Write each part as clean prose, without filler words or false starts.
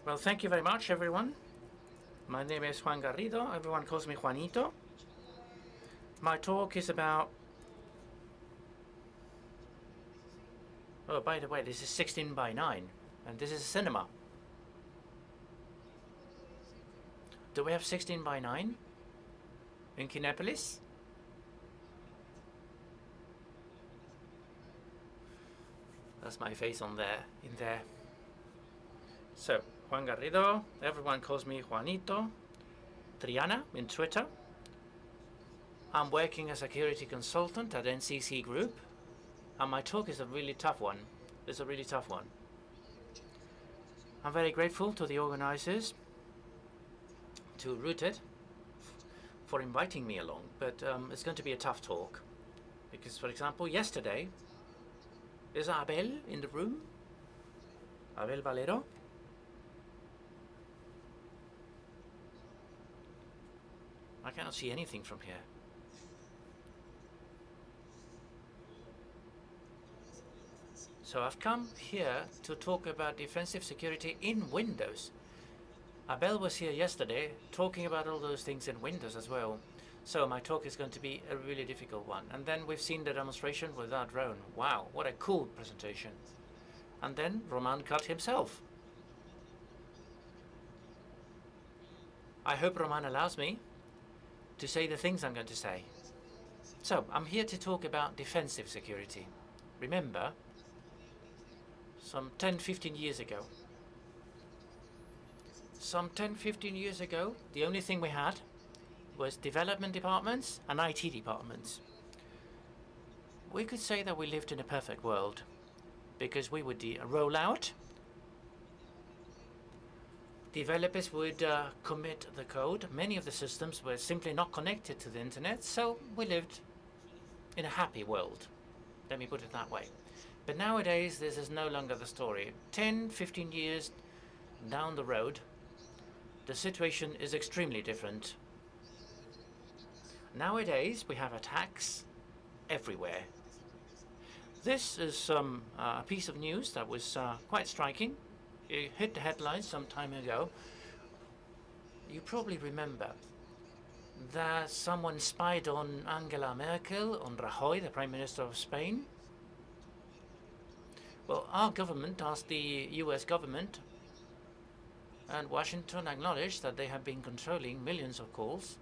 Well, thank you very much, everyone. My name is Juan Garrido. Everyone calls me Juanito. My talk is about... Oh, by the way, this is 16 by 9, and this is a cinema. Do we have 16 by 9 in Kinepolis? That's my face on there, in there. So, Juan Garrido, everyone calls me Juanito. Triana in Twitter. I'm working as a security consultant at NCC Group, and my talk is a really tough one. It's a really tough one. I'm very grateful to the organizers, to Rooted, for inviting me along, but it's going to be a tough talk. Because, for example, yesterday, is Abel in the room? Abel Valero? I cannot see anything from here. So I've come here to talk about defensive security in Windows. Abel was here yesterday talking about all those things in Windows as well. So my talk is going to be a really difficult one. And then we've seen the demonstration with our drone. Wow, what a cool presentation. And then Roman cut himself. I hope Roman allows me to say the things I'm going to say. So I'm here to talk about defensive security. Remember, some 10-15 years ago, the only thing we had was development departments and IT departments. We could say that we lived in a perfect world because we would roll out, developers would commit the code. Many of the systems were simply not connected to the internet, so we lived in a happy world. Let me put it that way. But nowadays, this is no longer the story. 10-15 years down the road, the situation is extremely different. Nowadays, we have attacks everywhere. This is a piece of news that was quite striking. It hit the headlines some time ago. You probably remember that someone spied on Angela Merkel, on Rajoy, the Prime Minister of Spain. Well, our government asked the US government, and Washington acknowledged that they have been controlling millions of calls.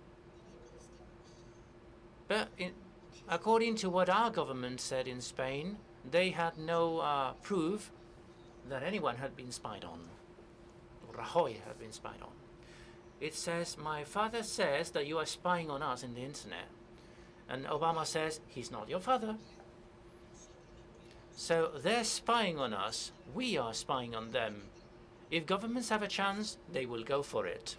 But according to what our government said in Spain, they had no proof that anyone had been spied on, or Rajoy had been spied on. It says, my father says that you are spying on us in the internet. And Obama says, he's not your father. So they're spying on us, we are spying on them. If governments have a chance, they will go for it.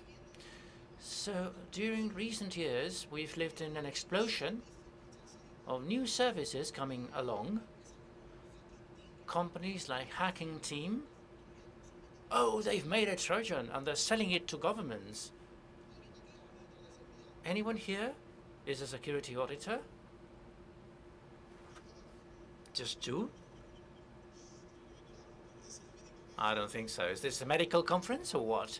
So during recent years, we've lived in an explosion of new services coming along. Companies like Hacking Team, oh, they've made a Trojan and they're selling it to governments. Anyone here is a security auditor? Just two? I don't think so. Is this a medical conference or what?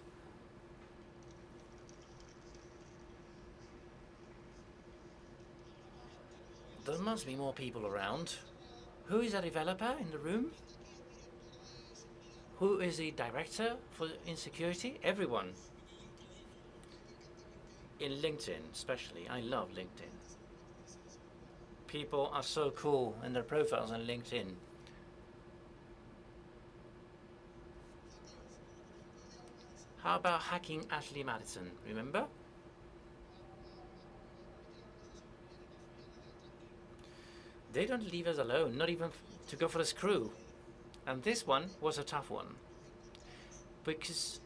There must be more people around. Who is a developer in the room? Who is the director in security? Everyone. In LinkedIn, especially. I love LinkedIn. People are so cool in their profiles on LinkedIn. How about hacking Ashley Madison? Remember? They don't leave us alone, not even to go for a screw. And this one was a tough one. Because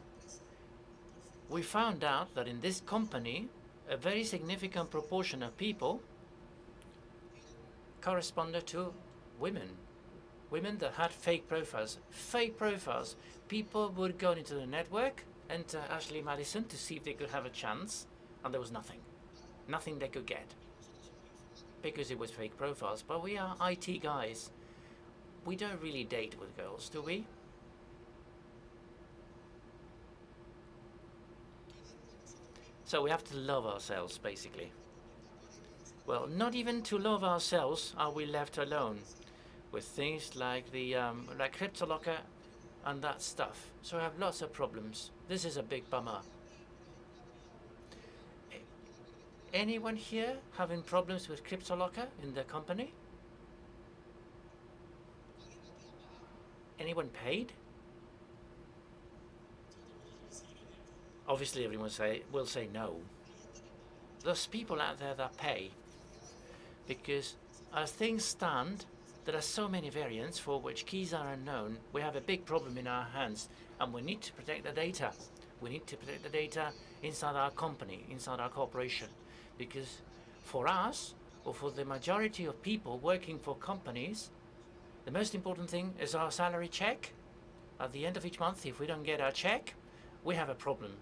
we found out that in this company, a very significant proportion of people corresponded to women. Women that had fake profiles. Fake profiles. People would go into the network, enter Ashley Madison to see if they could have a chance, and there was nothing. Nothing they could get. Because it was fake profiles. But we are IT guys. We don't really date with girls, do we? So we have to love ourselves, basically. Well, not even to love ourselves are we left alone with things like the like Cryptolocker and that stuff. So we have lots of problems. This is a big bummer. Anyone here having problems with Cryptolocker in their company? Anyone paid? Obviously, everyone will say no. There's people out there that pay, because as things stand, there are so many variants for which keys are unknown. We have a big problem in our hands, and we need to protect the data. We need to protect the data inside our company, inside our corporation, because for us, or for the majority of people working for companies, the most important thing is our salary check. At the end of each month, if we don't get our check, we have a problem.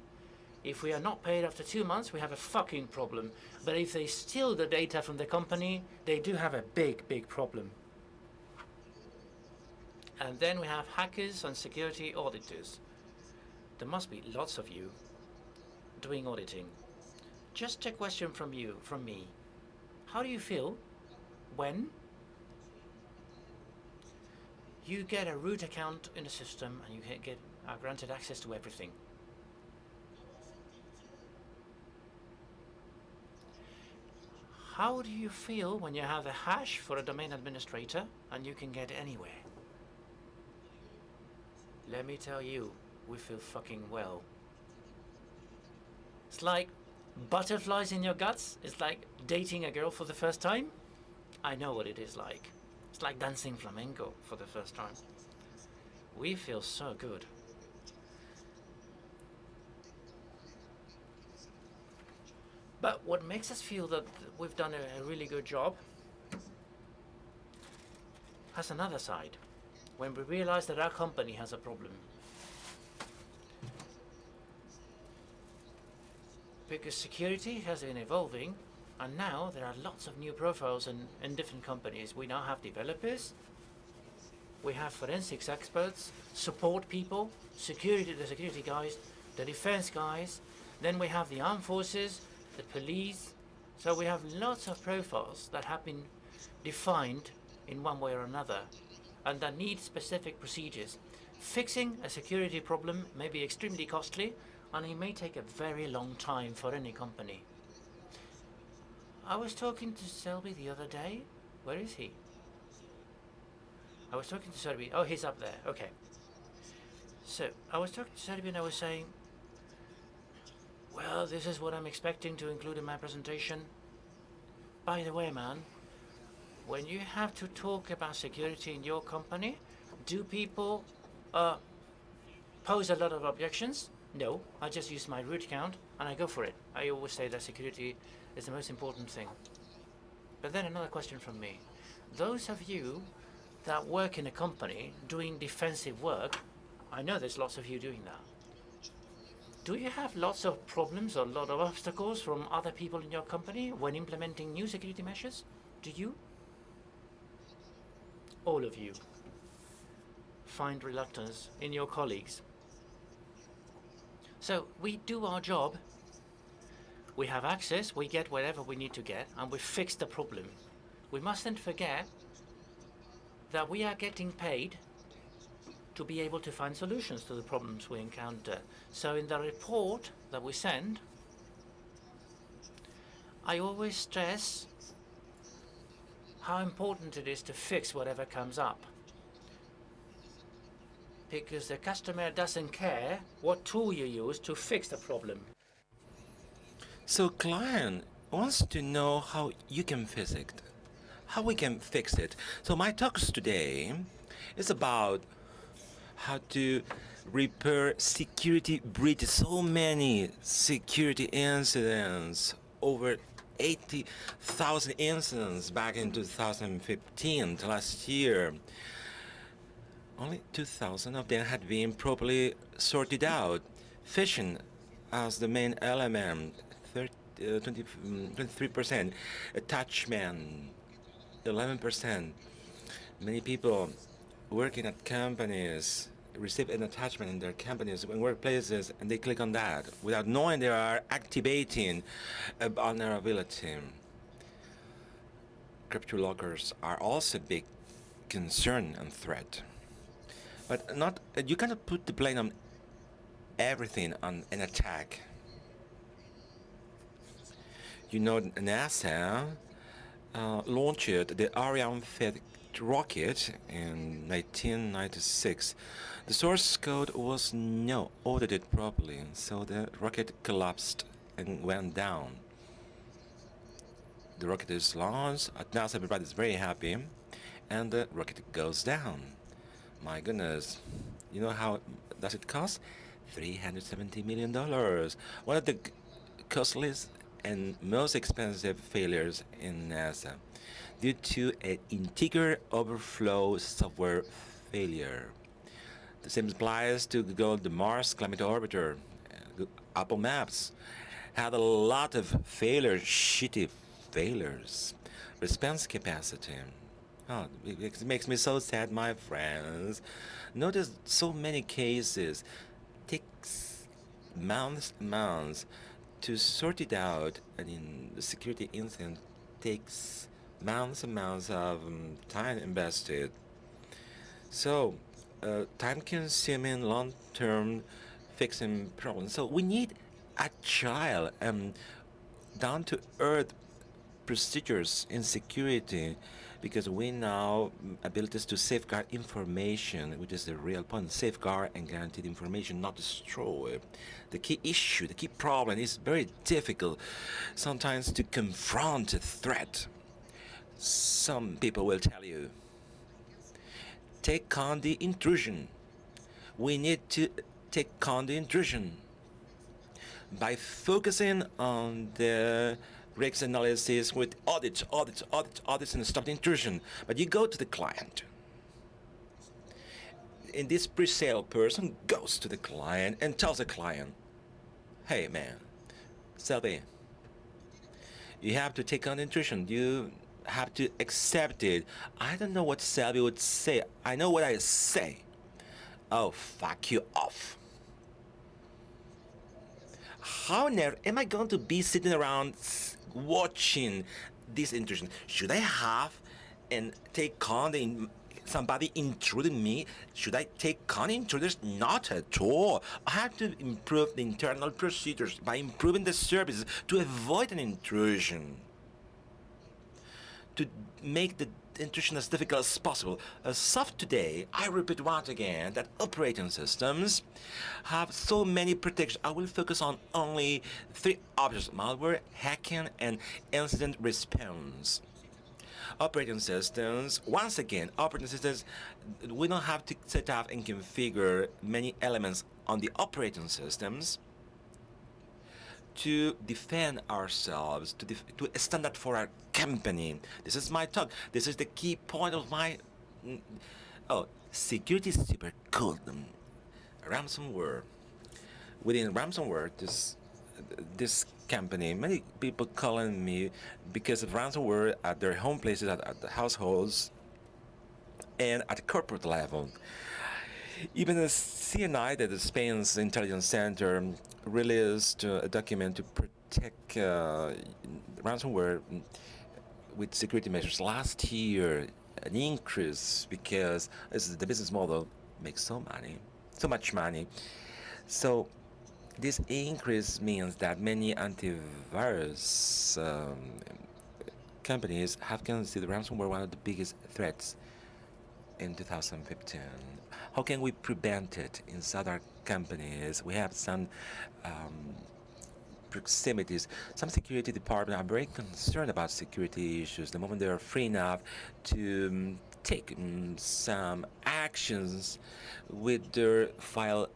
If we are not paid after 2 months, we have a fucking problem. But if they steal the data from the company, they do have a big, big problem. And then we have hackers and security auditors. There must be lots of you doing auditing. Just a question from me. How do you feel when you get a root account in the system and you get granted access to everything? How do you feel when you have a hash for a domain administrator and you can get anywhere? Let me tell you, we feel fucking well. It's like butterflies in your guts. It's like dating a girl for the first time. I know what it is like. It's like dancing flamenco for the first time. We feel so good. But what makes us feel that we've done a really good job has another side. When we realize that our company has a problem. Because security has been evolving, and now there are lots of new profiles in different companies. We now have developers, we have forensics experts, support people, the security guys, the defense guys, then we have the armed forces, the police. So we have lots of profiles that have been defined in one way or another and that need specific procedures. Fixing a security problem may be extremely costly, and it may take a very long time for any company. I was talking to Selby the other day. Where is he? I was talking to Selby. Oh, he's up there. Okay. So I was talking to Selby and I was saying, well, this is what I'm expecting to include in my presentation. By the way, man, when you have to talk about security in your company, do people pose a lot of objections? No, I just use my root count and I go for it. I always say that security is the most important thing. But then another question from me. Those of you that work in a company doing defensive work, I know there's lots of you doing that. Do you have lots of problems or a lot of obstacles from other people in your company when implementing new security measures? Do you? All of you find reluctance in your colleagues. So we do our job, we have access, we get whatever we need to get, and we fix the problem. We mustn't forget that we are getting paid to be able to find solutions to the problems we encounter. So in the report that we send, I always stress how important it is to fix whatever comes up. Because the customer doesn't care what tool you use to fix the problem. So client wants to know how you can fix it, how we can fix it. So my talks today is about how to repair security breaches. So many security incidents, over 80,000 incidents back in 2015, last year. Only 2,000 of them had been properly sorted out. Phishing as the main element, 23%. Attachment, 11%. Many people working at companies receive an attachment in their companies and workplaces, and they click on that without knowing they are activating a vulnerability. Cryptolockers are also a big concern and threat. But not you cannot put the blame on everything on an attack. You know, NASA launched the Ariane 5 rocket in 1996. The source code was not audited properly, so the rocket collapsed and went down. The rocket is launched, at NASA everybody is very happy, and the rocket goes down. My goodness, you know how does it cost? $370 million. One of the costliest and most expensive failures in NASA due to an integer overflow software failure. The same applies to Google, the Mars Climate Orbiter. Apple Maps had a lot of failures, shitty failures. Response capacity. Oh, it makes me so sad, my friends. Notice so many cases. Takes months to sort it out, and in the security incident takes months and months of time invested. So, time-consuming, long-term fixing problems. So we need agile and down-to-earth procedures in security, because we now abilities to safeguard information, which is the real point. Safeguard and guaranteed information, not destroy. The key issue, the key problem is very difficult sometimes to confront a threat. Some people will tell you, take on the intrusion. We need to take on the intrusion by focusing on the risk analysis with audits, and stop the intrusion. But you go to the client. And this pre-sale person goes to the client and tells the client, hey man, Selby, you have to take on the intrusion. You have to accept it. I don't know what Selby would say. I know what I say. Oh, fuck you off. How am I going to be sitting around watching this intrusion? Should I have and take on somebody intruding me? Should I take on intruders? Not at all. I have to improve the internal procedures by improving the services to avoid an intrusion, to make the intrusion as difficult as possible. As of today, I repeat once again that operating systems have so many protections. I will focus on only 3 options: malware, hacking, and incident response. Operating systems, once again, we don't have to set up and configure many elements on the operating systems to defend ourselves, to stand up for our company. This is my talk. This is the key point of my... security is super cool. Ransomware. Within ransomware, this company, many people calling me because of ransomware at their home places, at the households, and at the corporate level. Even the CNI, that is Spain's intelligence center, released a document to protect ransomware with security measures. Last year, an increase, because the business model makes so much money. So this increase means that many antivirus companies have considered ransomware one of the biggest threats in 2015. How can we prevent it inside our companies? We have some proximities. Some security departments are very concerned about security issues the moment they are free enough to take some actions with their file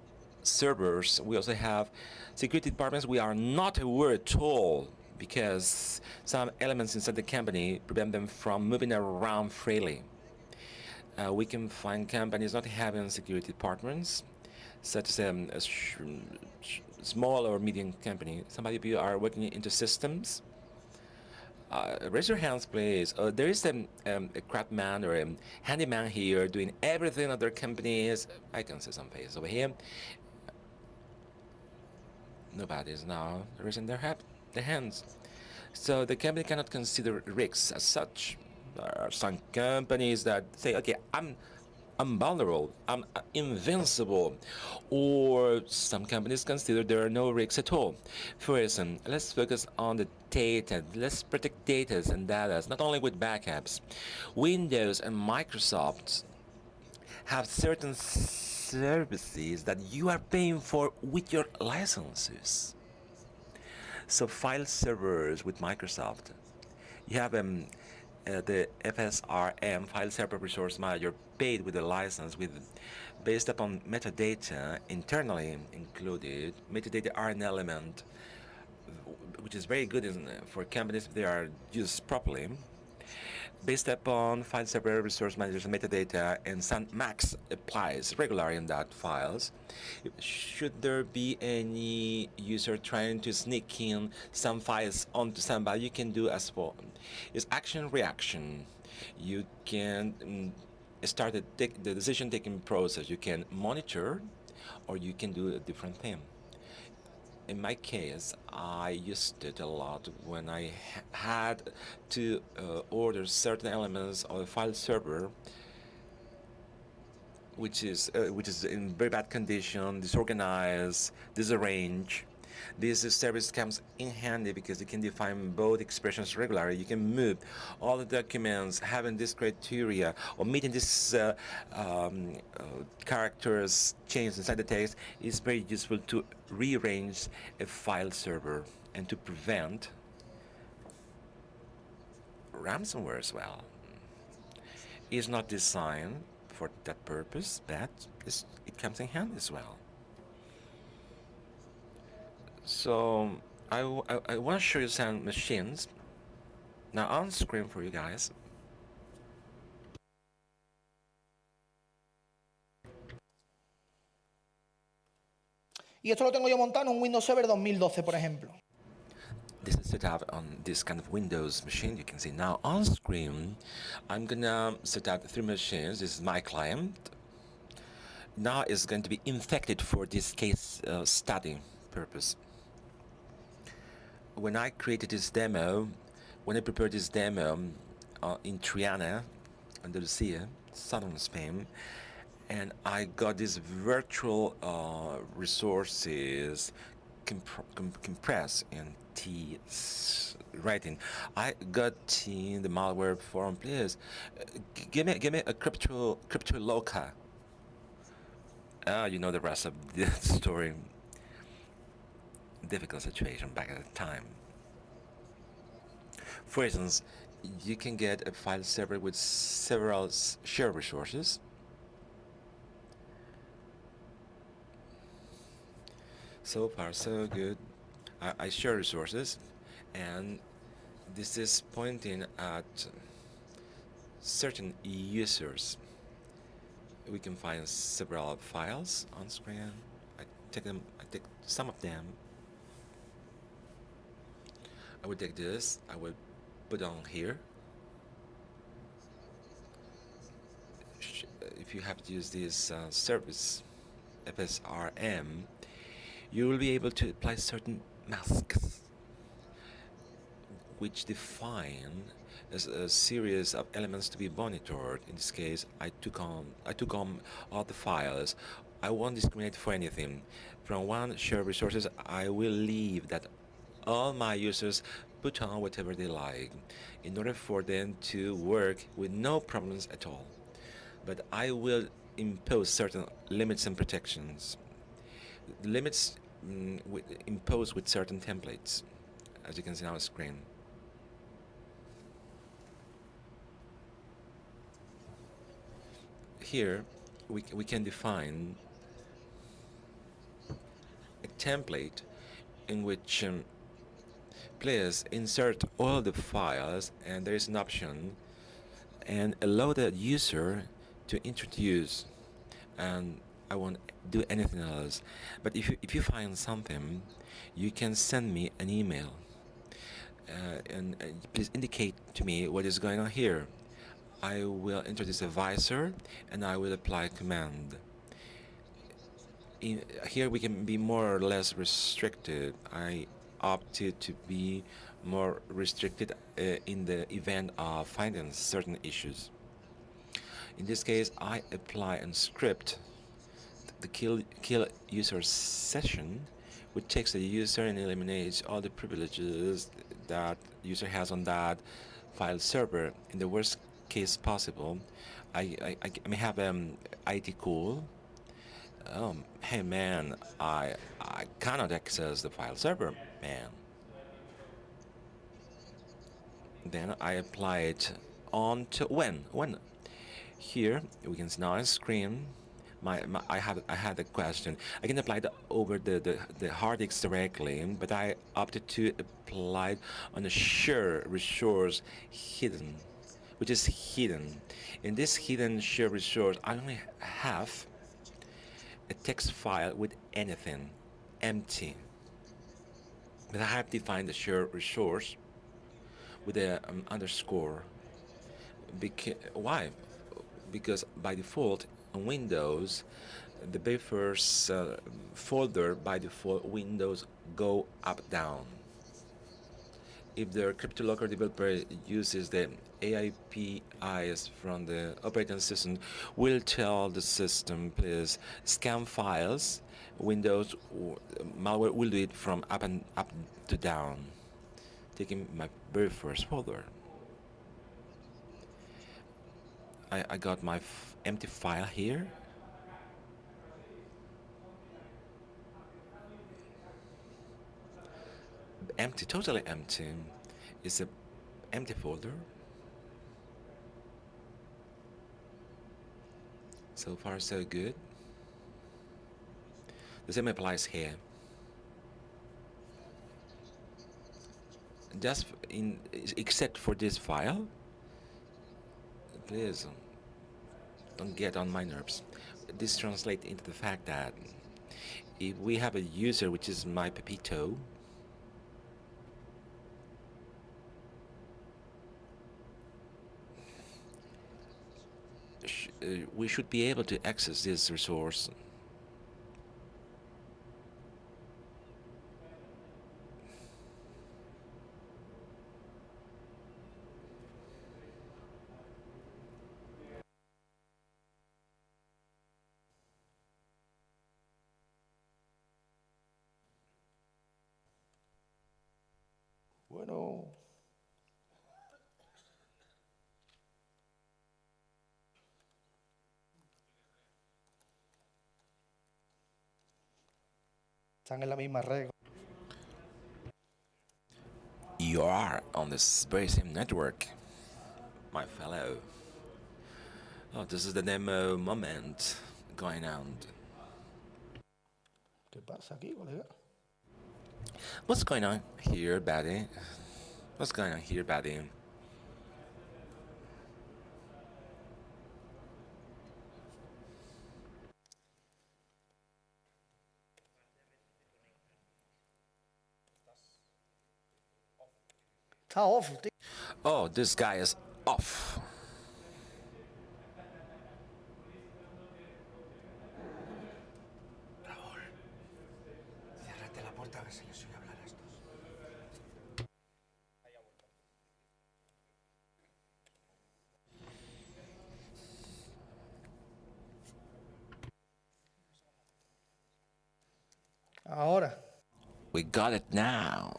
servers. We also have security departments we are not aware at all, because some elements inside the company prevent them from moving around freely. We can find companies not having security departments, such as a small or medium company. Some of you are working into systems. Raise your hands, please. There is a craftsman or a handyman here doing everything other companies. I can see some faces over here. Nobody is now raising their hands. So the company cannot consider risks as such. There are some companies that say, okay, I'm vulnerable, I'm invincible, or some companies consider there are no risks at all. For instance, let's focus on the data. Let's protect data and data, not only with backups. Windows and Microsoft have certain services that you are paying for with your licenses. So file servers with Microsoft, you have the FSRM, File Server Resource Manager, paid with a license based upon metadata internally included. Metadata are an element which is very good for companies if they are used properly. Based upon File Server Resource Manager's metadata, and Max applies regularly in that files. Should there be any user trying to sneak in some files onto somebody, you can do as well. It's action reaction. You can start the decision-taking process. You can monitor, or you can do a different thing. In my case, I used it a lot when I had to order certain elements of a file server, which is in very bad condition, disorganized, disarranged. This service comes in handy because you can define both expressions regularly. You can move all the documents having this criteria or meeting this characters changed inside the text. Is very useful to rearrange a file server and to prevent ransomware as well. It's not designed for that purpose, but it comes in handy as well. So I want to show you some machines now on screen for you guys. Y esto lo tengo yo montado en un Windows Server 2012, por ejemplo. This is set up on this kind of Windows machine. You can see now on screen. I'm gonna set up 3 machines. This is my client. Now it's going to be infected for this case study purpose. When I created this demo, when I prepared this demo in Triana, Andalusia, southern Spain, and I got these virtual resources compressed in T writing. I got in the malware forum. Please give me a Cryptolocker. You know the rest of the story. Difficult situation back at the time. For instance, you can get a file server with several shared resources. So far, so good. I share resources, and this is pointing at certain users. We can find several files on screen. I take some of them. I will take this. I will put on here. If you have to use this service, FSRM, you will be able to apply certain masks which define a series of elements to be monitored. In this case, I took on all the files. I won't discriminate for anything. From one shared resources, I will leave that all my users put on whatever they like in order for them to work with no problems at all. But I will impose certain limits and protections. Limits imposed with certain templates, as you can see on the screen. Here, we can define a template in which players insert all the files, and there is an option and allow the user to introduce, and I won't do anything else. But if you find something, you can send me an email. and please indicate to me what is going on here. I will enter this advisor and I will apply command. Here we can be more or less restricted. I opted to be more restricted in the event of finding certain issues. In this case, I apply a script, the kill user session, which takes the user and eliminates all the privileges that user has on that file server. In the worst case possible, I may have IT cool. Hey man, I cannot access the file server, man. Then I apply it on to when here we can see now on screen. I had a question. I can apply it over the hard disk directly, but I opted to apply it on a shared resource hidden, which is hidden. In this hidden shared resource, I only have a text file with anything, empty. But I have defined the shared resource with a underscore. Why? Because by default on Windows, the buffers folder by default Windows go up down. If the Cryptolocker developer uses the AIPIs from the operating system, will tell the system, please scan files. Windows malware will do it from up to down, taking my very first folder. I got my empty file here. Empty, totally empty. It's an empty folder. So far, so good. The same applies here. Just except for this file, please don't get on my nerves. This translates into the fact that if we have a user which is my Pepito, we should be able to access this resource. Bueno. Están en la misma red. You are on this very same network, my fellow. Oh, this is the demo moment going on. ¿Qué pasa aquí, colega? What's going on here, buddy? What's going on here, buddy? Está off, tío. Oh, this guy is off. Raúl, ciérrate la puerta a ver si les oye hablar a estos. Ahora. We got it now.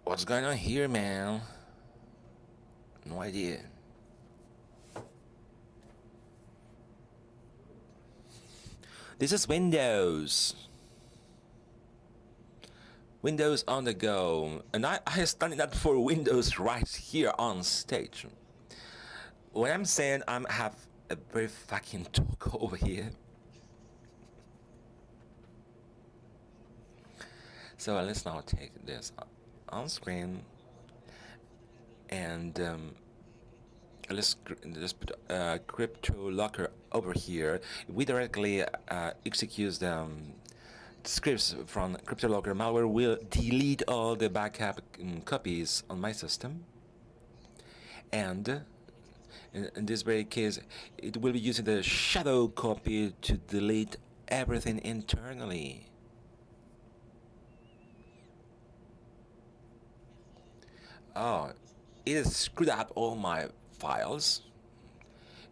What's going on here, man? No idea. This is Windows. Windows on the go. And I standing up for Windows right here on stage. What I'm saying, I have a very fucking talk over here. So let's now take this on screen and let's put Cryptolocker over here. We directly execute scripts from Cryptolocker malware will delete all the backup copies on my system, and in this very case, it will be using the shadow copy to delete everything internally. Oh, it has screwed up all my files.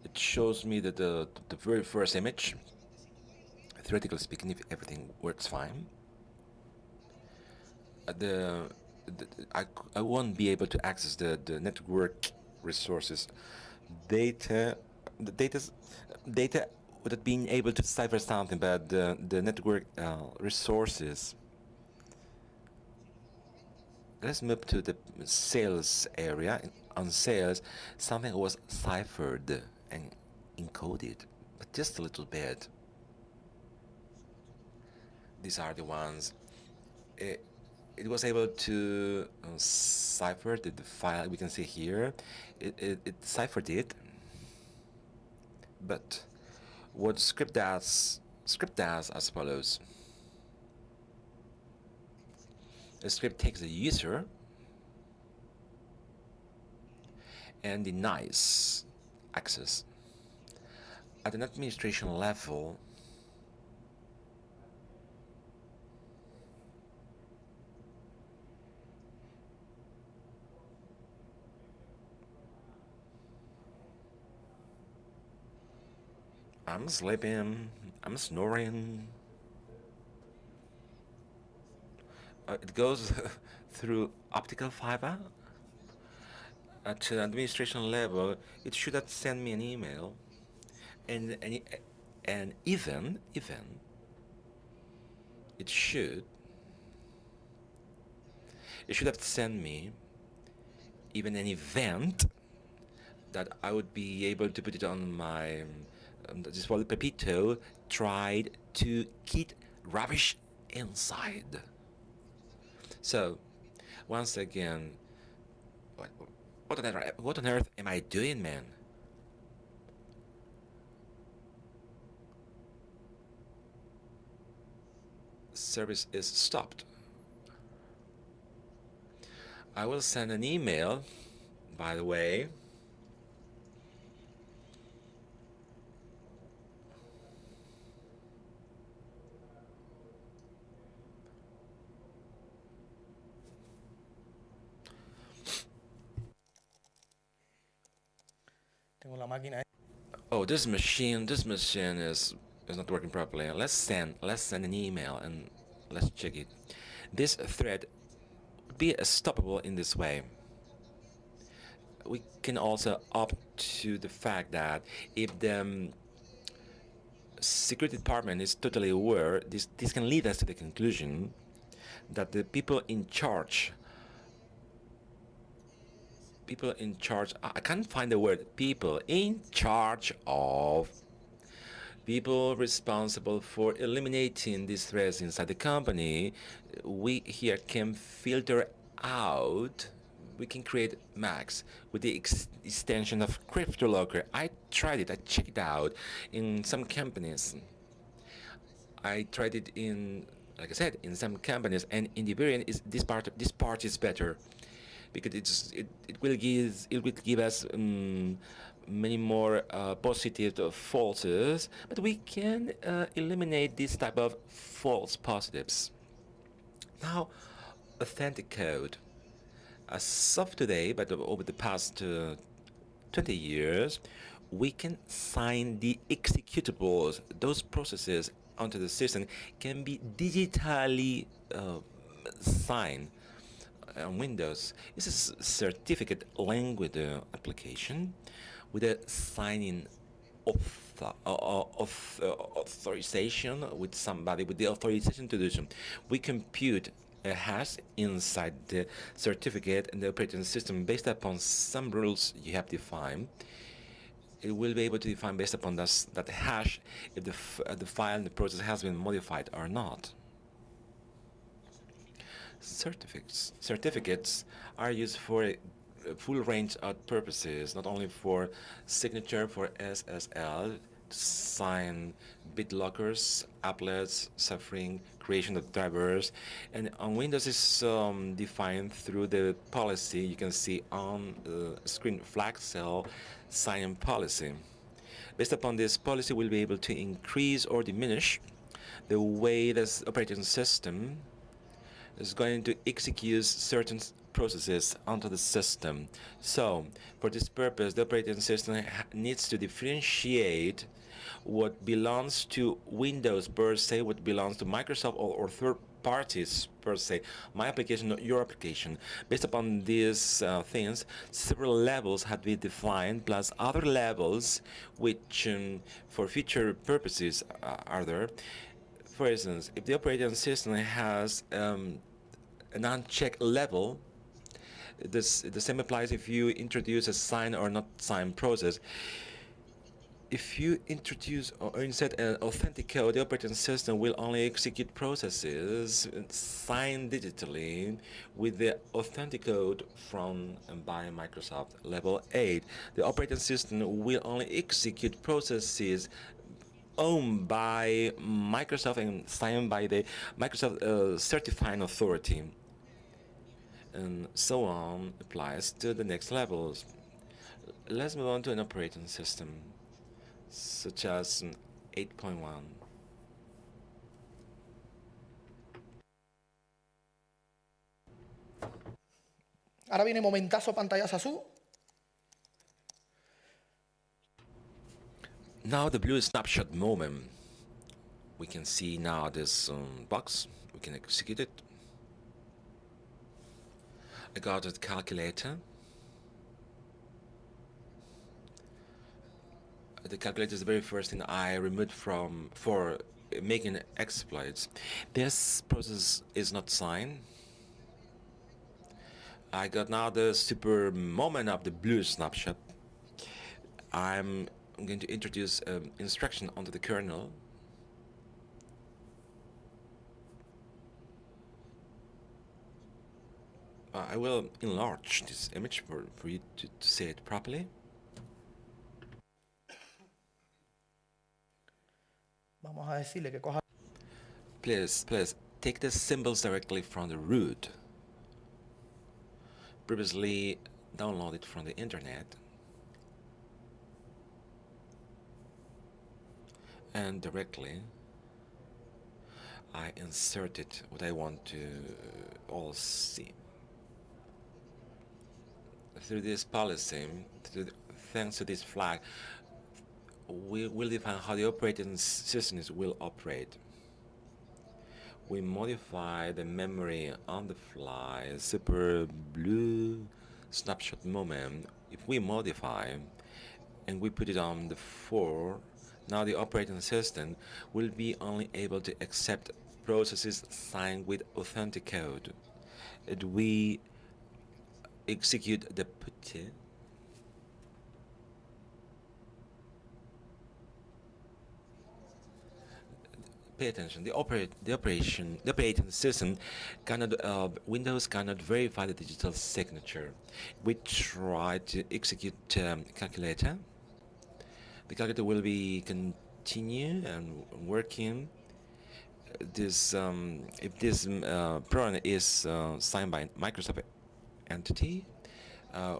It shows me that the very first image, theoretically speaking, if everything works fine, I won't be able to access the network resources, data without being able to cipher something, but the network resources. Let's move to the sales area. On sales, something was ciphered and encoded, but just a little bit. These are the ones. It was able to cipher the file we can see here. It ciphered it, but what script does as follows. The script takes the user and denies access. At an administration level, I'm sleeping, I'm snoring. It goes through optical fiber. At administration level, it should have sent me an email, and even it should have sent me even an event that I would be able to put it on my this one Pepito tried to get rubbish inside. So once again, what on earth am I doing, man? Service is stopped. I will send an email, by the way. Tengo la máquina. Oh, this machine is not working properly. Let's send an email and let's check it. This thread would be stoppable in this way. We can also opt to the fact that if the security department is totally aware, this can lead us to the conclusion that the people in charge, I can't find the word, people in charge of, people responsible for eliminating these threats inside the company, we here can filter out. We can create max with the extension of Cryptolocker. I tried it, I checked it out in some companies. I tried it in, like I said, in some companies, and in the variant this part is better because it will give us many more positive falses, but we can eliminate this type of false positives. Now, authentic code. As of today, but over the past 20 years, we can sign the executables. Those processes onto the system can be digitally signed on Windows. This is a certificate language application with a signing authorization with somebody with the authorization to do so. We compute a hash inside the certificate and the operating system based upon some rules you have defined. It will be able to define based upon that hash if the file and the process has been modified or not. Certificates are used for a full range of purposes, not only for signature for SSL, sign BitLockers, applets, suffering, creation of drivers. And on Windows is defined through the policy. You can see on the screen flag cell sign policy. Based upon this policy, we'll be able to increase or diminish the way this operating system is going to execute certain processes onto the system. So, for this purpose, the operating system needs to differentiate what belongs to Windows per se, what belongs to Microsoft or third parties per se, my application, not your application. Based upon these things, several levels have been defined, plus other levels which, for future purposes, are there. For instance, if the operating system has an unchecked level, the same applies if you introduce a sign or not sign process. If you introduce or insert an authentic code, the operating system will only execute processes signed digitally with the authentic code from and by Microsoft. Level 8, the operating system will only execute processes owned by Microsoft and signed by the Microsoft certifying authority. And so on applies to the next levels. Let's move on to an operating system such as 8.1. Ahora viene momentazo pantallazo azul. Now the blue snapshot moment. We can see now this box. We can execute it. I got a calculator. The calculator is the very first thing I removed for making exploits. This process is not signed. I got now the super moment of the blue snapshot. I'm going to introduce instruction onto the kernel. I will enlarge this image for you to see it properly. Vamos a decirle que coja. Please take the symbols directly from the root. Previously downloaded from the internet. And directly I inserted what I want to all see. Through this policy, thanks to this flag, we will define how the operating systems will operate. We modify the memory on the fly, super blue snapshot moment. If we modify and we put it on the 4, now the operating system will be only able to accept processes signed with authentic code. And we execute the put. Pay attention. The operating system cannot. Windows cannot verify the digital signature. We try to execute calculator. The calculator will be continue and working. This if this program is signed by Microsoft entity,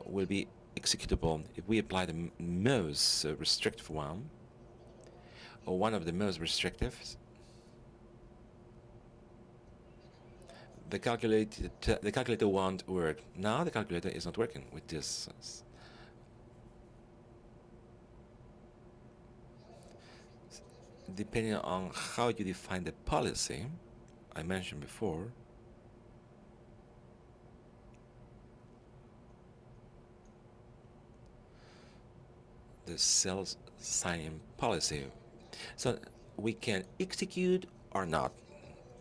will be executable. If we apply the most restrictive one, or one of the most restrictive, the calculator won't work. Now the calculator is not working with this. Depending on how you define the policy I mentioned before, the sales sign policy, so we can execute or not.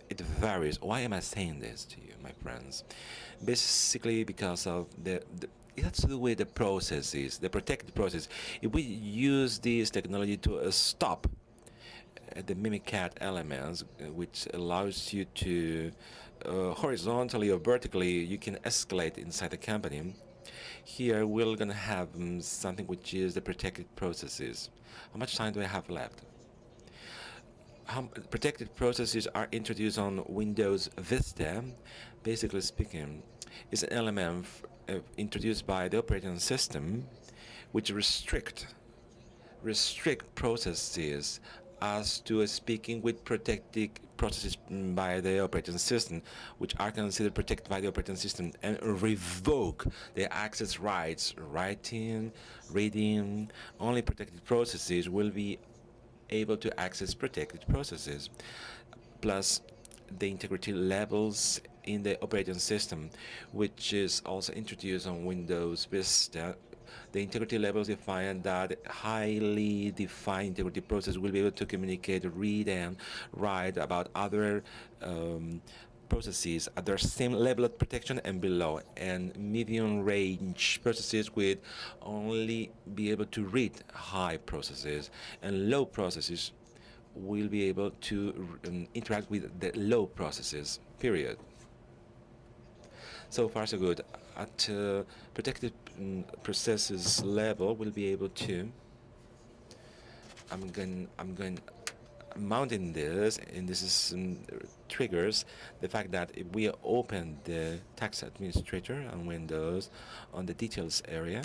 It varies. Why am I saying this to you, my friends? Basically because of it has to do with the processes, the protected process. If we use this technology to stop the mimicat elements, which allows you to horizontally or vertically, you can escalate inside the company. Here we're gonna have something which is the protected processes. How much time do I have left? how protected processes are introduced on Windows Vista, basically speaking, is an element introduced by the operating system which restrict processes as to speaking with protected processes by the operating system, which are considered protected by the operating system, and revoke the access rights, writing, reading. Only protected processes will be able to access protected processes, plus the integrity levels in the operating system, which is also introduced on Windows Vista. The integrity levels define that highly defined integrity process will be able to communicate, read, and write about other processes at their same level of protection and below, and medium range processes will only be able to read high processes, and low processes will be able to interact with the low processes, period. So far so good. At protected processes level, we'll be able to. I'm going mounting this, and this is triggers the fact that if we open the tax administrator on Windows on the details area,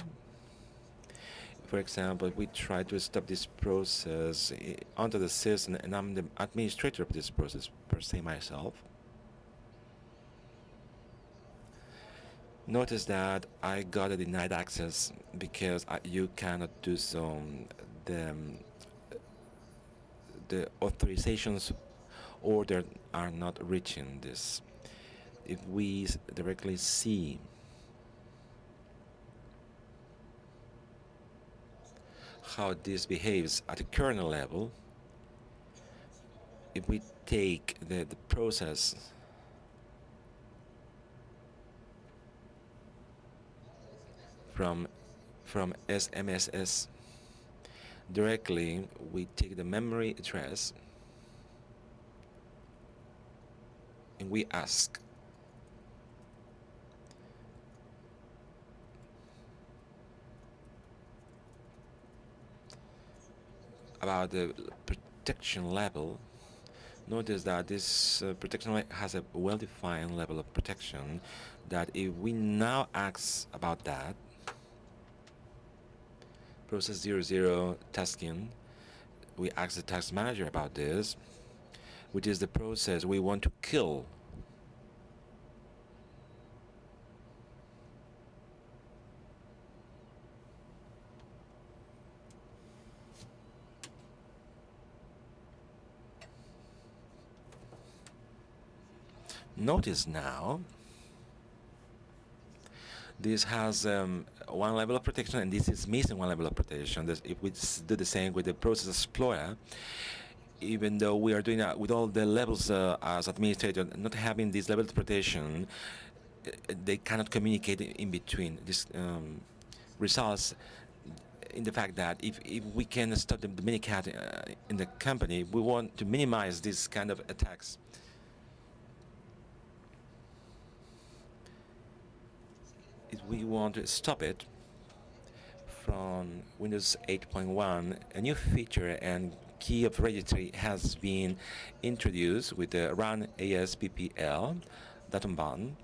for example, if we try to stop this process onto the system, and I'm the administrator of this process per se myself, notice that I got a denied access because you cannot do so. The authorizations order are not reaching this. If we directly see how this behaves at the kernel level, if we take the process from SMSS directly, we take the memory address and we ask about the protection level. Notice that this protection has a well-defined level of protection, that if we now ask about that, process 00 tasking, we ask the task manager about this, which is the process we want to kill. Notice now, this has one level of protection, and this is missing one level of protection. If we do the same with the process explorer, even though we are doing that with all the levels as administrator, not having this level of protection, they cannot communicate in between. This results in the fact that if we can stop the minicat in the company, we want to minimize this kind of attacks. If we want to stop it from Windows 8.1, a new feature and key of registry has been introduced with the run ASPPL datum button.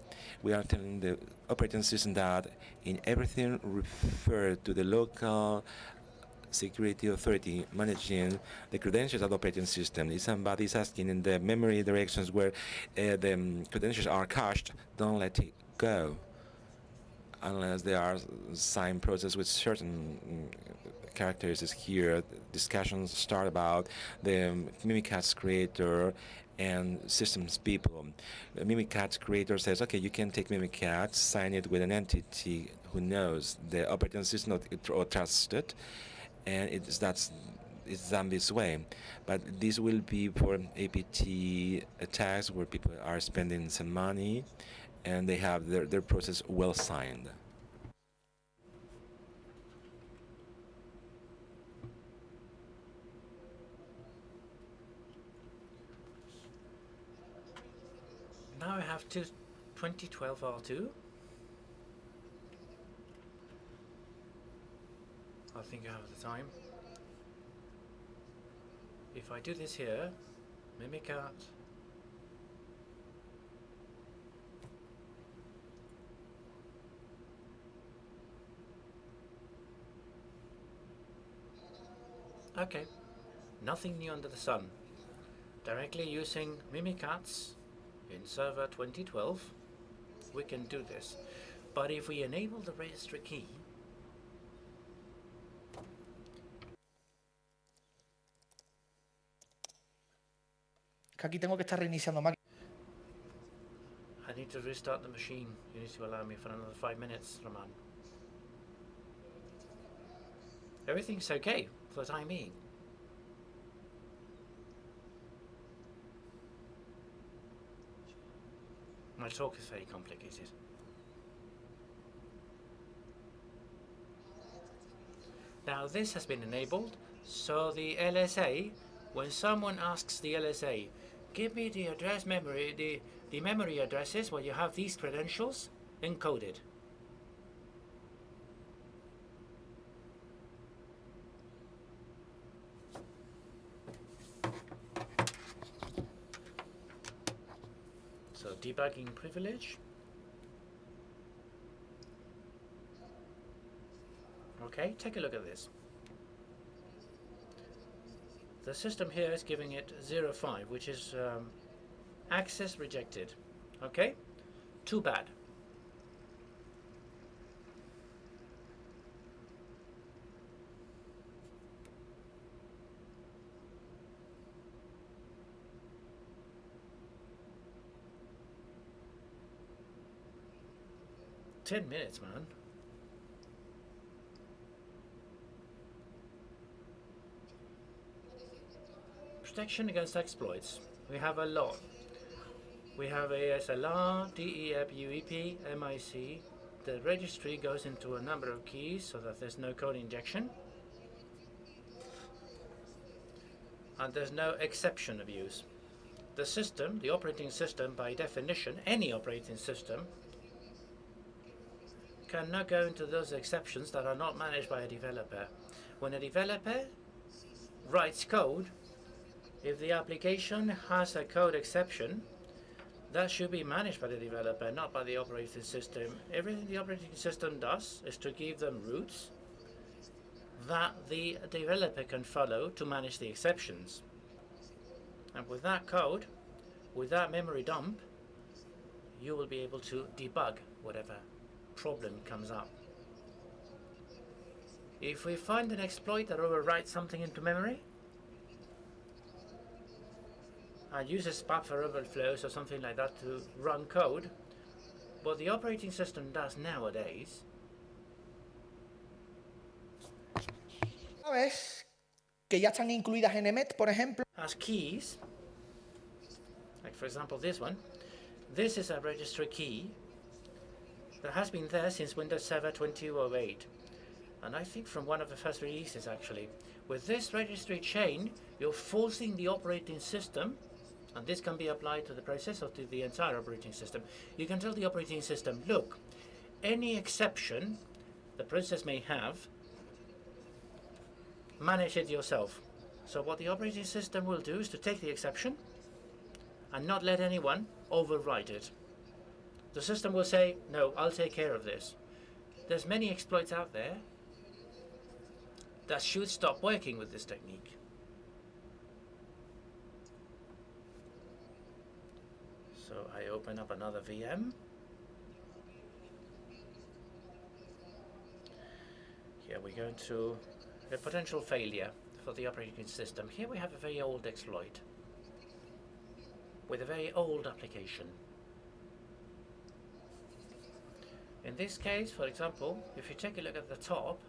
We are telling the operating system that in everything referred to the local security authority managing the credentials of the operating system. If somebody is asking in the memory directions where the credentials are cached, don't let it go unless they are signed process with certain characteristics here. Discussions start about the Mimikatz creator and systems people. The Mimikatz creator says, okay, you can take Mimikatz, sign it with an entity who knows the operating system or trusts it, and it's done this way. But this will be for APT attacks where people are spending some money and they have their process well signed. Now I have 2012 R2. I think I have the time. If I do this here, Mimicat. Okay, nothing new under the sun. Directly using Mimikatz in server 2012, we can do this. But if we enable the registry key, Que aquí tengo que estar reiniciando máquina. I need to restart the machine. You need to allow me for another 5 minutes, Roman. Everything's okay for the time being. My talk is very complicated. Now this has been enabled, so the LSA, when someone asks the LSA, give me the address memory, the memory addresses where you have these credentials encoded. So debugging privilege. Okay, take a look at this. The system here is giving it 05, which is access rejected. Okay, too bad. "10 minutes, man." Protection against exploits. We have a lot. We have ASLR, DEP, UEP, MIC. The registry goes into a number of keys so that there's no code injection. And there's no exception abuse. The system, the operating system, by definition, any operating system, cannot go into those exceptions that are not managed by a developer. When a developer writes code, if the application has a code exception, that should be managed by the developer, not by the operating system. Everything the operating system does is to give them routes that the developer can follow to manage the exceptions. And with that code, with that memory dump, you will be able to debug whatever problem comes up. If we find an exploit that overwrites something into memory and uses buffer overflows or something like that to run code, what the operating system does nowadays ¿Sabes? Que ya están incluidas en EMET, por ejemplo. has keys, like for example this one. This is a registry key that has been there since Windows Server 2008, and I think from one of the first releases actually. With this registry chain, you're forcing the operating system, and this can be applied to the process or to the entire operating system. You can tell the operating system, look, any exception the process may have, manage it yourself. So what the operating system will do is to take the exception and not let anyone overwrite it. The system will say, no, I'll take care of this. There's many exploits out there that should stop working with this technique. So I open up another VM. Here we go into a potential failure for the operating system. Here we have a very old exploit with a very old application. In this case, for example, if you take a look at the top,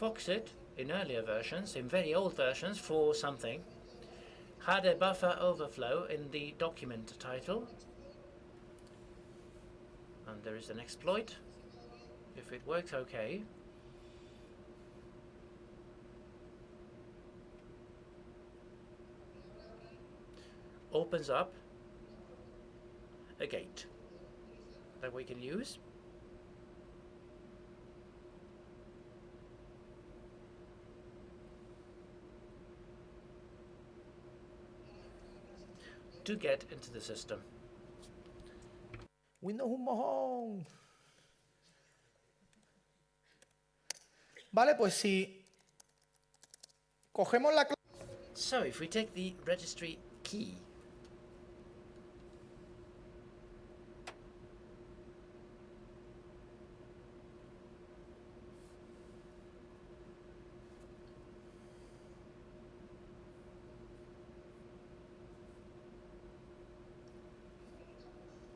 Foxit, in earlier versions, in very old versions for something, had a buffer overflow in the document title, and there is an exploit. If it works okay, opens up a gate that we can use. to get into the system. Windows un mojón. Vale, pues si cogemos la clave. So if we take the registry key,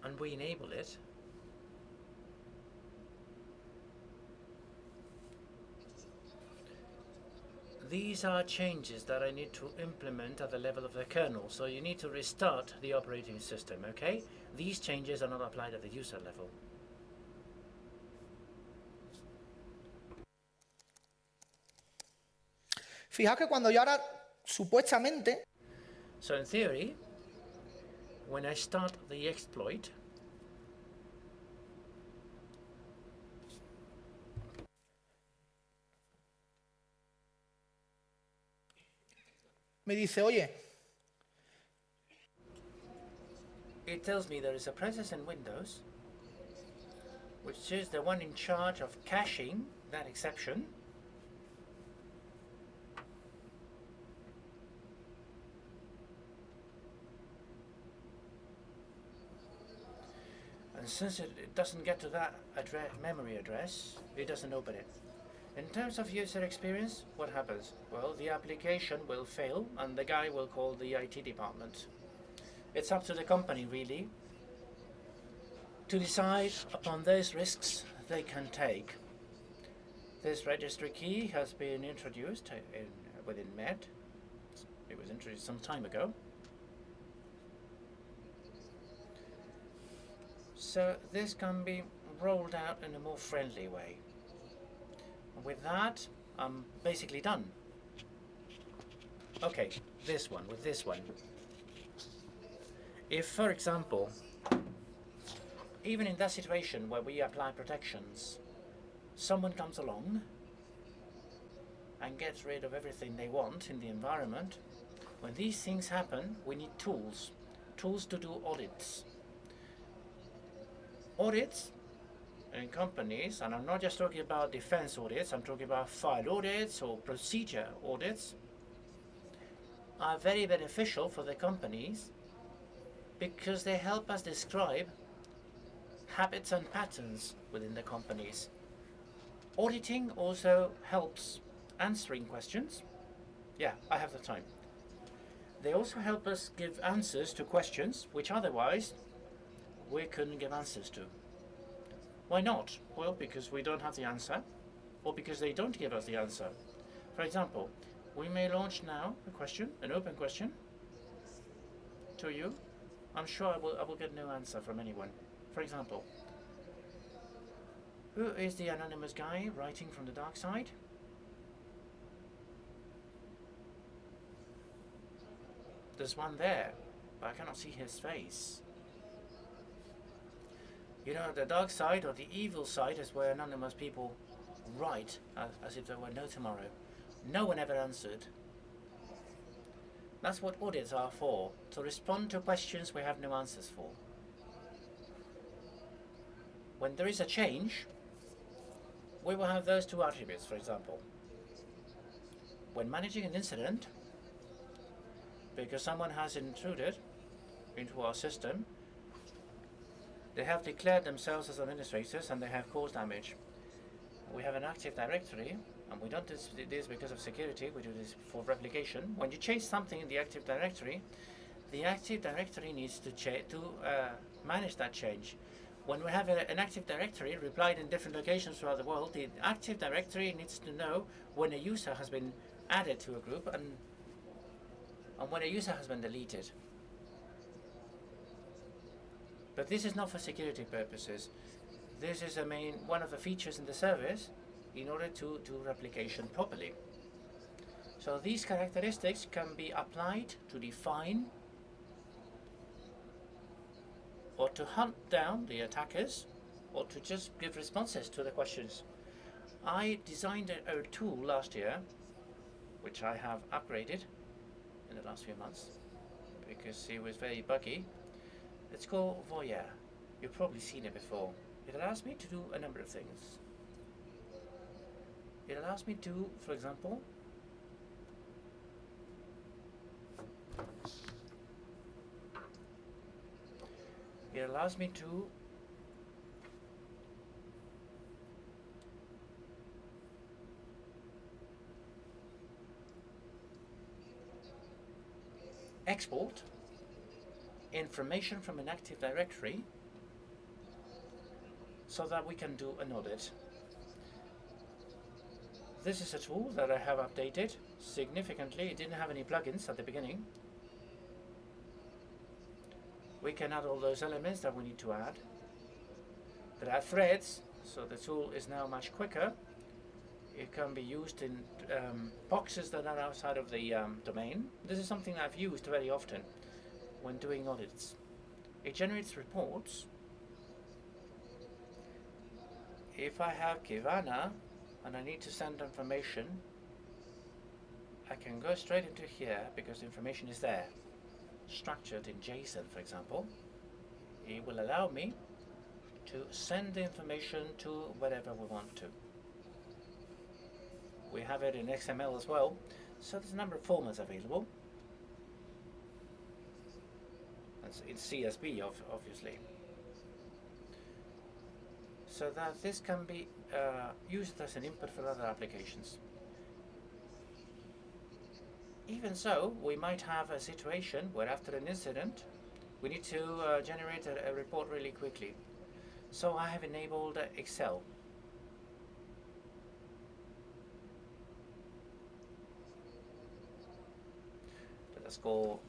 and we enable it, these are changes that I need to implement at the level of the kernel, so you need to restart the operating system, okay? These changes are not applied at the user level. Fijaos que cuando yo ahora, supuestamente, So in theory, when I start the exploit, me dice, oye, it tells me there is a process in Windows which is the one in charge of caching that exception. And since it doesn't get to that memory address, it doesn't open it. In terms of user experience, what happens? Well, the application will fail and the guy will call the IT department. It's up to the company, really, to decide upon those risks they can take. This registry key has been introduced within MED. It was introduced some time ago. So this can be rolled out in a more friendly way. With that, I'm basically done. Okay, with this one. If, for example, even in that situation where we apply protections, someone comes along and gets rid of everything they want in the environment, when these things happen, we need tools to do audits. Audits in companies, and I'm not just talking about defense audits, I'm talking about file audits or procedure audits, are very beneficial for the companies because they help us describe habits and patterns within the companies. Auditing also helps answering questions. Yeah, I have the time. They also help us give answers to questions which otherwise we couldn't give answers to. Why not? Well, because we don't have the answer, or because they don't give us the answer. For example, we may launch now a question, an open question, to you. I'm sure I will get no answer from anyone. For example, who is the anonymous guy writing from the dark side? There's one there, but I cannot see his face. You know, the dark side or the evil side is where anonymous people write as if there were no tomorrow. No one ever answered. That's what audits are for, to respond to questions we have no answers for. When there is a change, we will have those two attributes, for example. When managing an incident, because someone has intruded into our system, they have declared themselves as administrators and they have caused damage. We have an Active Directory, and we don't do this because of security, we do this for replication. When you change something in the Active Directory needs to manage that change. When we have an Active Directory replied in different locations throughout the world, the Active Directory needs to know when a user has been added to a group and when a user has been deleted. But this is not for security purposes. This is one of the features in the service in order to do replication properly. So these characteristics can be applied to define or to hunt down the attackers or to just give responses to the questions. I designed a tool last year, which I have upgraded in the last few months, because it was very buggy. It's called Voyeur. You've probably seen it before. It allows me to do a number of things. It allows me to, for example, export information from an Active Directory so that we can do an audit. This is a tool that I have updated significantly. It didn't have any plugins at the beginning. We can add all those elements that we need to add. There are threads, so the tool is now much quicker. It can be used in boxes that are outside of the domain. This is something I've used very often when doing audits. It generates reports. If I have Kivana and I need to send information, I can go straight into here because the information is there, structured in JSON, for example. It will allow me to send the information to wherever we want to. We have it in XML as well, so there's a number of formats available. It's CSV, obviously. So that this can be used as an input for other applications. Even so, we might have a situation where after an incident, we need to generate a report really quickly. So I have enabled Excel. Let's go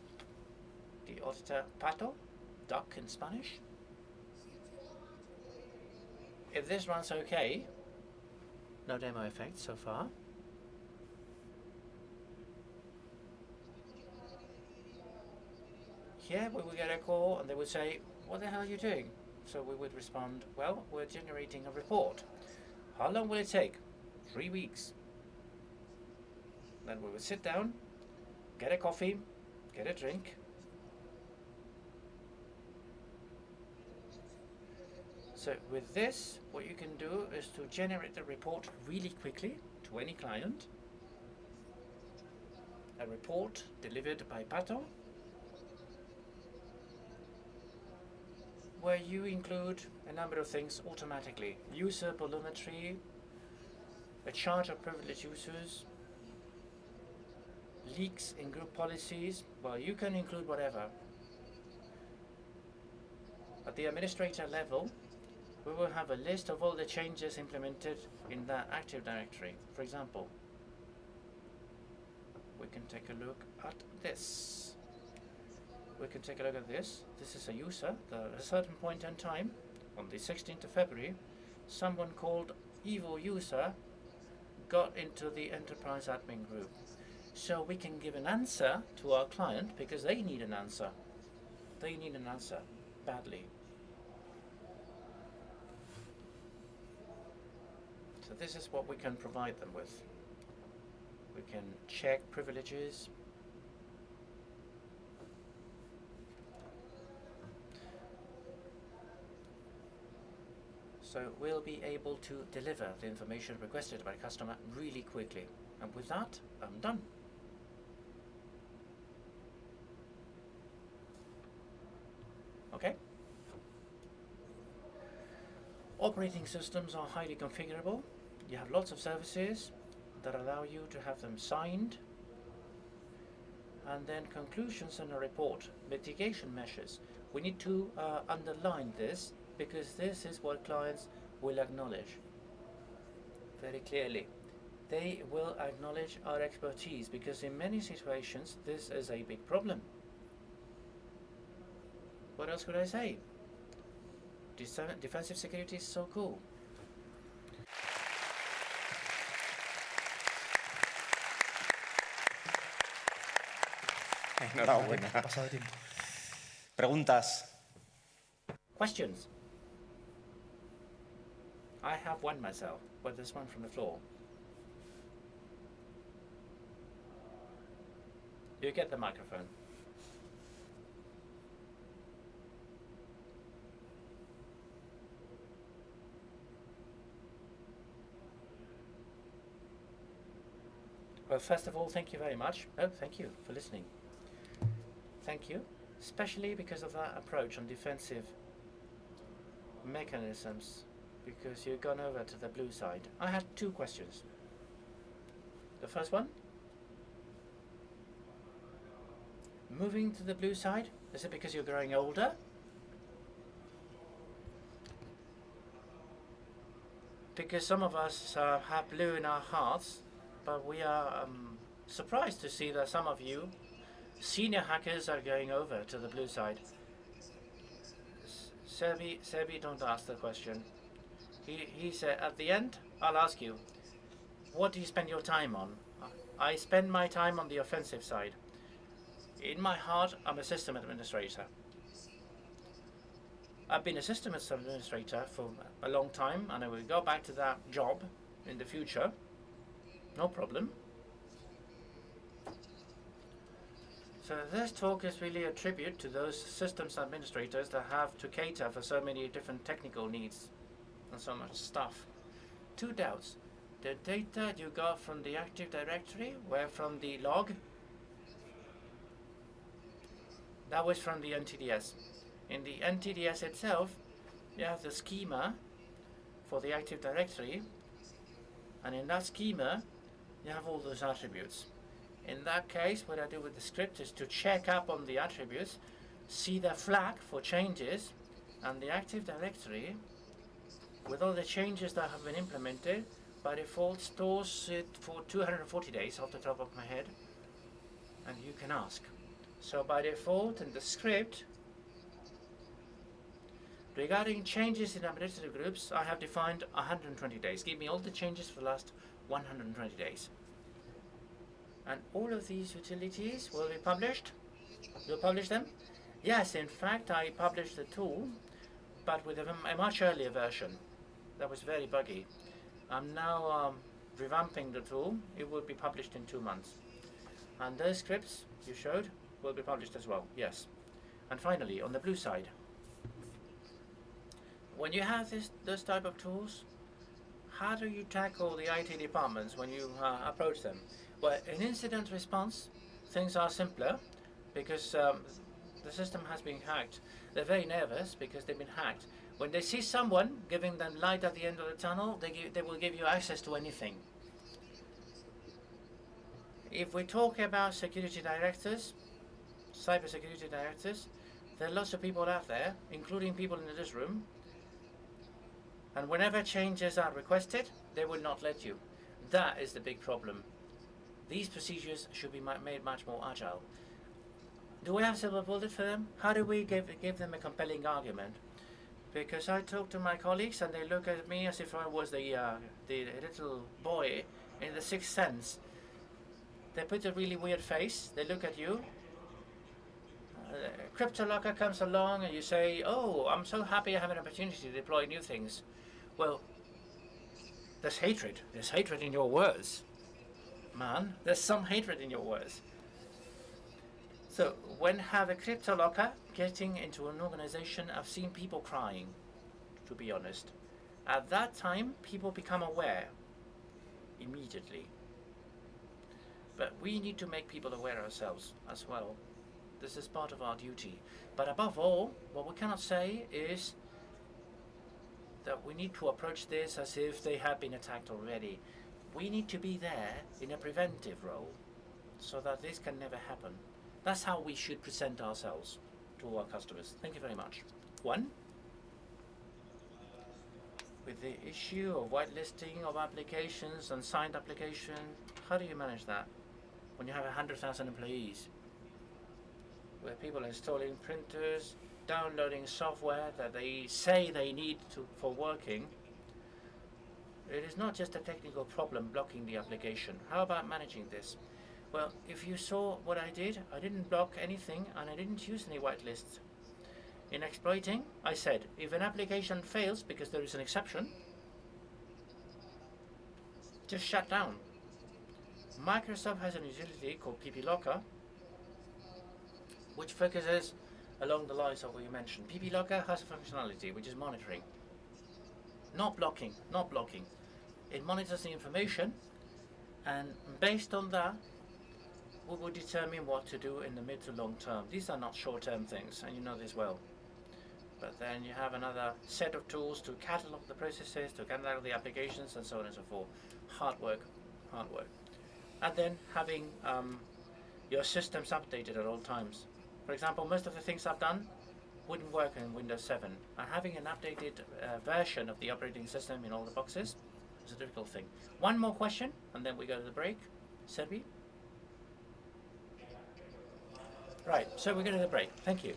the auditor pato, duck in Spanish. If this runs okay, no demo effects so far. Here we would get a call and they would say, what the hell are you doing? So we would respond, well, we're generating a report. How long will it take? 3 weeks. Then we would sit down, get a coffee, get a drink. So with this, what you can do is to generate the report really quickly to any client. A report delivered by Pato, where you include a number of things automatically. User volumetry, a chart of privileged users, leaks in group policies. Well, you can include whatever. At the administrator level, we will have a list of all the changes implemented in that Active Directory. For example, we can take a look at this. We can take a look at this. This is a user that at a certain point in time, on the 16th of February, someone called Evil User got into the enterprise admin group. So we can give an answer to our client because they need an answer. They need an answer badly. So this is what we can provide them with. We can check privileges. So we'll be able to deliver the information requested by the customer really quickly. And with that, I'm done. Okay. Operating systems are highly configurable. You have lots of services that allow you to have them signed. And then conclusions and a report. Mitigation measures. We need to underline this because this is what clients will acknowledge very clearly. They will acknowledge our expertise because in many situations this is a big problem. What else could I say? Defensive security is so cool. Enhorabuena. Pasado de tiempo. Preguntas. Questions? I have one myself, but there's one from the floor. You get the microphone. Well, first of all, thank you very much. Oh, thank you for listening. Thank you, especially because of that approach on defensive mechanisms, because you've gone over to the blue side. I have two questions. The first one, moving to the blue side, is it because you're growing older? Because some of us have blue in our hearts, but we are surprised to see that some of you senior hackers are going over to the blue side. Serbi, don't ask the question. He said, at the end, I'll ask you, what do you spend your time on? I spend my time on the offensive side. In my heart, I'm a system administrator. I've been a systems administrator for a long time, and I will go back to that job in the future. No problem. So this talk is really a tribute to those systems administrators that have to cater for so many different technical needs and so much stuff. Two doubts. The data you got from the Active Directory were from the log. That was from the NTDS. In the NTDS itself, you have the schema for the Active Directory, and in that schema, you have all those attributes. In that case, what I do with the script is to check up on the attributes, see the flag for changes, and the Active Directory, with all the changes that have been implemented, by default stores it for 240 days off the top of my head, and you can ask. So by default in the script, regarding changes in administrative groups, I have defined 120 days. Give me all the changes for the last 120 days. And all of these utilities will be published. You'll publish them? Yes, in fact, I published the tool, but with a much earlier version. That was very buggy. I'm now revamping the tool. It will be published in 2 months. And those scripts you showed will be published as well, yes. And finally, on the blue side, when you have those type of tools, how do you tackle the IT departments when you approach them? Well, in incident response, things are simpler because the system has been hacked. They're very nervous because they've been hacked. When they see someone giving them light at the end of the tunnel, they will give you access to anything. If we talk about security directors, cybersecurity directors, there are lots of people out there, including people in this room, and whenever changes are requested, they will not let you. That is the big problem. These procedures should be made much more agile. Do we have silver bullet for them? How do we give them a compelling argument? Because I talk to my colleagues and they look at me as if I was the little boy in The Sixth Sense. They put a really weird face. They look at you. Cryptolocker comes along and you say, oh, I'm so happy I have an opportunity to deploy new things. Well, there's hatred. There's hatred in your words. Man, there's some hatred in your words. So when have a Cryptolocker getting into an organization, I've seen people crying, to be honest. At that time, people become aware immediately. But we need to make people aware ourselves as well. This is part of our duty. But above all, what we cannot say is that we need to approach this as if they have been attacked already. We need to be there in a preventive role so that this can never happen. That's how we should present ourselves to our customers. Thank you very much. Juan? With the issue of whitelisting of applications, unsigned application, how do you manage that when you have 100,000 employees? Where people are installing printers, downloading software that they say they need for working. It is not just a technical problem blocking the application. How about managing this? Well, if you saw what I didn't block anything and I didn't use any whitelists. In exploiting, I said, if an application fails because there is an exception, just shut down. Microsoft has an utility called Cryptolocker, which focuses along the lines of what you mentioned. Cryptolocker has a functionality which is monitoring, not blocking. It monitors the information And based on that, we will determine what to do in the mid to long term. These are not short-term things, and you know this well. But then you have another set of tools to catalog the processes, to catalog the applications, and so on and so forth. Hard work, hard work. And then having your systems updated at all times. For example, most of the things I've done wouldn't work in Windows 7. And having an updated version of the operating system in all the boxes is a difficult thing. One more question, and then we go to the break. Serbi? Right, so we're going to the break. Thank you.